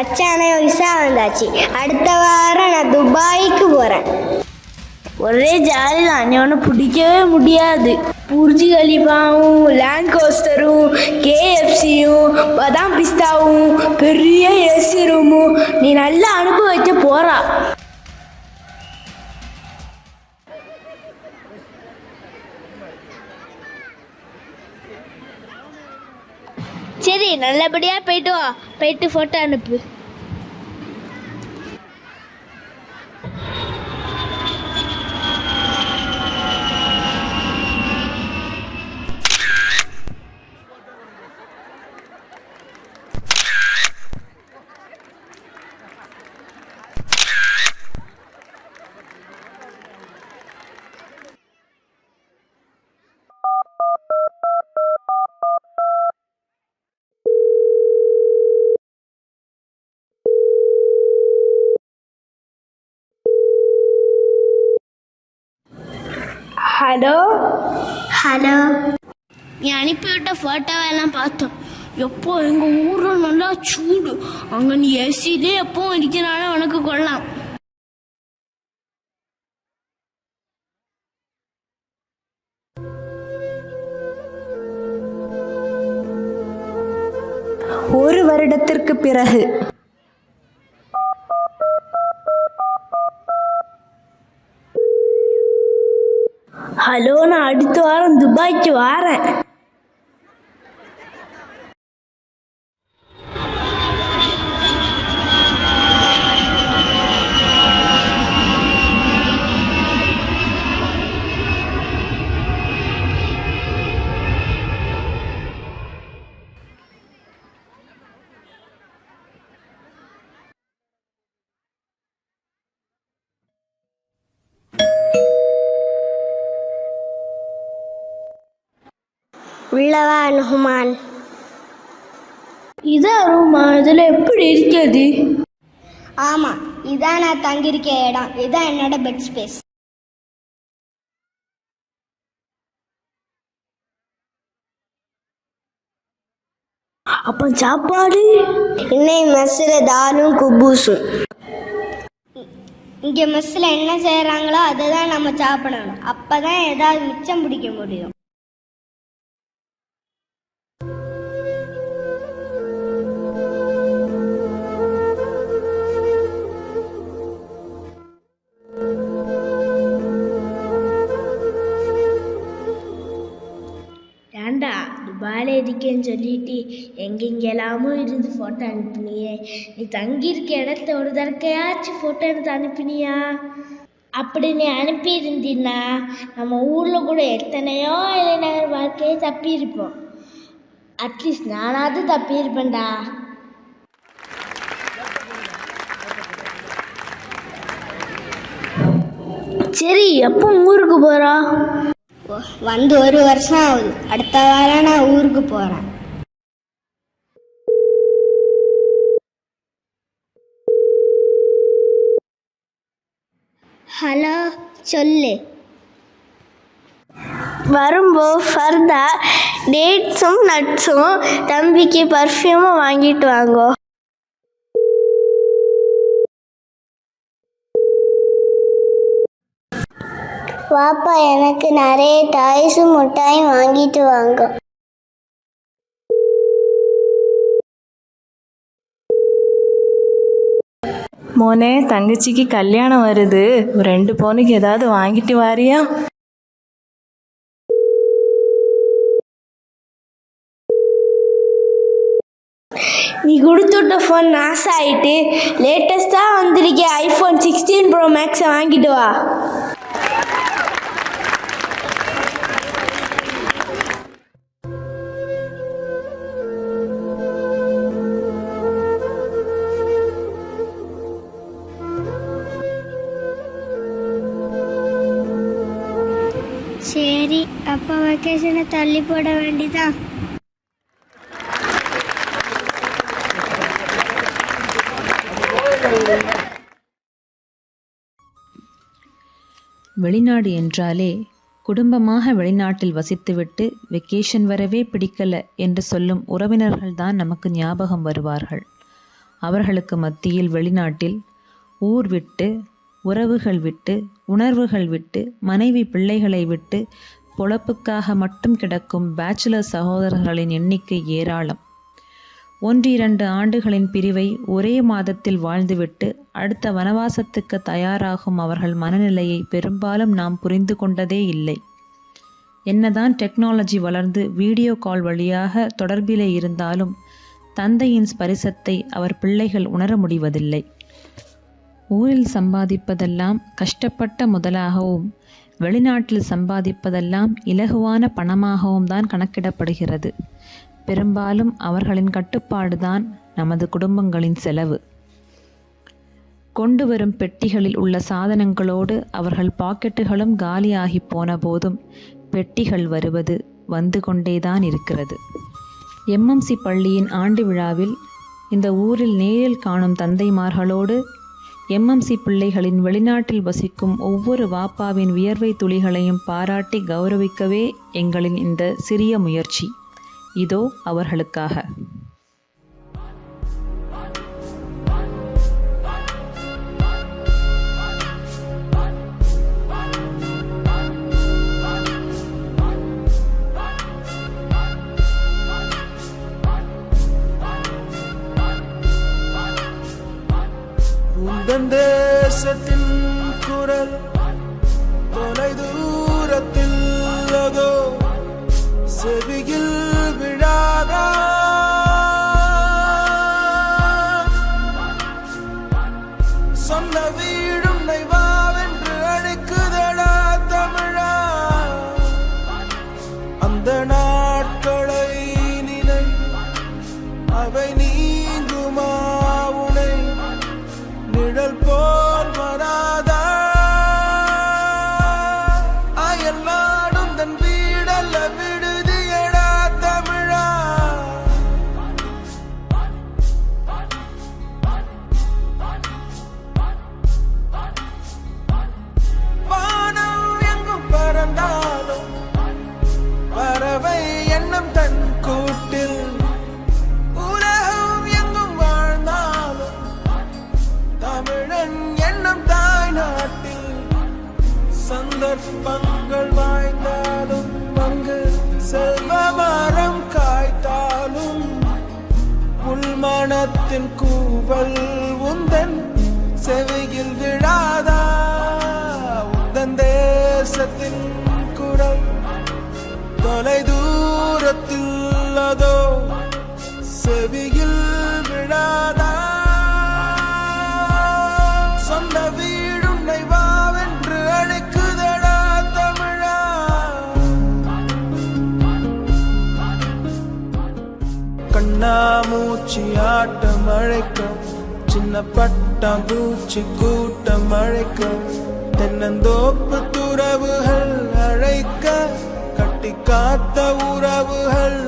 மச்சான விசா வந்தாச்சு. அடுத்த வாரம் நான் துபாய்க்கு போகிறேன். ஒரே ஜாலி தான். நீ ஒன்று பிடிக்கவே முடியாது. புர்ஜி கலிஃபாவும் லேண்ட் கோஸ்டரும் கேஎஃப்சியும் பதாம் பிஸ்தாவும் பெரிய ஏசி ரூமும் நீ நல்லா அனுபவிக்க போறா. சரி, நல்லபடியா போயிட்டு வா. போயிட்டு போட்டோ அனுப்பு. Hello hello. நீ அனுப்பிவிட்ட ஃபோட்டோவெல்லாம் பார்த்தோம். எப்போ எங்கள் ஊரில் நல்லா சூடு. அங்கே நீ ஏசிலே எப்போ இருக்கிறனால உனக்கு கொள்ளலாம். ஒரு வருடத்திற்கு பிறகு. ஹலோ, நான் அடுத்த வாரம் துபாய்க்கு வரேன். உள்ளவா நுஹ்மான். இதான் ரூமா? இதில் எப்படி இருக்கிறது? ஆமாம், இதான் நான் தங்கியிருக்க இடம். இதான் என்னோட பெட் ஸ்பேஸ். அப்போ சாப்பாடு? இன்னைக்கு மெஸ்ஸில் தாலும் குபூஸும். இங்கே மெஸ்ஸில் என்ன செய்கிறாங்களோ அதை தான் நம்ம சாப்பிடணும். அப்போ தான் ஏதாவது மிச்சம் பிடிக்க முடியும். ஏண்டா துபாயில் இருக்கேன்னு சொல்லிட்டு எங்கெங்கெல்லாமோ இருந்து ஃபோட்டோ அனுப்பினியே. நீ தங்கியிருக்க இடத்த ஒரு தடக்கையாச்சும் ஃபோட்டோ எடுத்து அனுப்பினியா? அப்படி நீ அனுப்பியிருந்தீன்னா நம்ம ஊரில் கூட எத்தனையோ இளைஞர் வாழ்க்கையை தப்பியிருப்போம். அட்லீஸ்ட் நானாவது தப்பியிருப்பேன்டா. சரி, எப்போ ஊருக்கு போகிறா? வந்து ஒரு வருஷம் ஆகுது. அடுத்த வாரம் நான் ஊருக்கு போகிறேன். ஹலோ, சொல்லு. வரும்போ ஃபர்தா டேட்ஸும் நட்ஸும் தம்பிக்கு பர்ஃப்யூமும் வாங்கிட்டு வாங்கோ. வாப்பா, எனக்கு நிறைய டாய்ஸும் மிட்டாயும் வாங்கிட்டு வாங்க. மோனே, தங்கச்சிக்கு கல்யாணம் வருது. 2 பவுனுக்கு ஏதாவது வாங்கிட்டு வாரியா? நீ கொடுத்துட்ட ஃபோன் நாசம் ஆகிட்டு லேட்டஸ்ட்டாக வந்திருக்க iPhone 16 Pro Max வாங்கிட்டு வா. சரி, அப்போ வெக்கேஷனை தள்ளி போட வேண்டிதான். வெளிநாடு என்றாலே குடும்பமாக வெளிநாட்டில் வசித்துவிட்டு வெக்கேஷன் வரவே பிடிக்கல என்று சொல்லும் உறவினர்கள்தான் நமக்கு ஞாபகம் வருவார்கள். அவர்களுக்கு மத்தியில் வெளிநாட்டில் ஊர் விட்டு, உறவுகள் விட்டு, உணர்வுகள் விட்டு, மனைவி பிள்ளைகளை விட்டு பொழப்புக்காக மட்டும் கிடக்கும் பேச்சுலர் சகோதரர்களின் எண்ணிக்கை ஏராளம். 1-2 ஆண்டுகளின் பிரிவை ஒரே மாதத்தில் வாழ்ந்துவிட்டு அடுத்த வனவாசத்துக்கு தயாராகும் அவர்கள் மனநிலையை பெரும்பாலும் நாம் புரிந்து கொண்டதே இல்லை. என்னதான் டெக்னாலஜி வளர்ந்து வீடியோ கால் வழியாக தொடர்பிலே இருந்தாலும் தந்தையின் ஸ்பரிசத்தை அவர் பிள்ளைகள் உணர முடிவதில்லை. ஊரில் சம்பாதிப்பதெல்லாம் கஷ்டப்பட்ட முதலாகவும் வெளிநாட்டில் சம்பாதிப்பதெல்லாம் இலகுவான பணமாகவும் தான் கணக்கிடப்படுகிறது. பெரும்பாலும் அவர்களின் கட்டுப்பாடுதான் நமது குடும்பங்களின் செலவு. கொண்டு வரும் பெட்டிகளில் உள்ள சாதனங்களோடு அவர்கள் பாக்கெட்டுகளும் காலியாகி போன போதும் பெட்டிகள் வருவது வந்து கொண்டேதான் இருக்கிறது. எம்எம்சி பள்ளியின் ஆண்டு விழாவில் இந்த ஊரில் நேரில் காணும் தந்தைமார்களோடு எம்எம்சி பிள்ளைகளின் வெளிநாட்டில் வசிக்கும் ஒவ்வொரு வாப்பாவின் வியர்வை துளிகளையும் பாராட்டி கௌரவிக்கவே எங்களின் இந்த சிறிய முயற்சி. இதோ அவர்களுக்காக. உந்தன் தேசத்தின் குரல் தொலை தூரத்தில் அதோ செவியில் விழாதா? சொந்த வீடும் நைவாவென்று அழைக்குதடா தமிழா. அந்த நாட்களை நினை, அவை நீங்குமா உனை நிழல் போல் வராதா? அயல் நாடும் தன் வீடல்ல விடுதியடா தமிழா. வானம் எங்கும் பறந்தாலும் பறவை எண்ணம் தன் கூட்டில், உலகம் எங்கும் வாழ்ந்தாலும் தமிழன் எண்ணம் தாய் நாட்டில். சந்தர்ப்பங்கள் வாய்ந்தாலும் அங்கு செல்வ மரம் காய்த்தாலும் உள்மனத்தின் கூவல் உந்தன் செவியில் விழாதா? உந்தன் தேசத்தின் குரல் தொலை தூரத்தில் அதோ செவியில் விழாதா? சொந்த வீடும் நைவாவென்று அழைக்குதடா தமிழா. கண்ணாமூச்சி ஆட்டம் அழைக்க, சின்ன பட்டாம்பூச்சி கூட்டம் அழைக்க, தென்னந்தோப்பு துறவுகள் அழைக்க, கட்டி காத்த உறவுகள்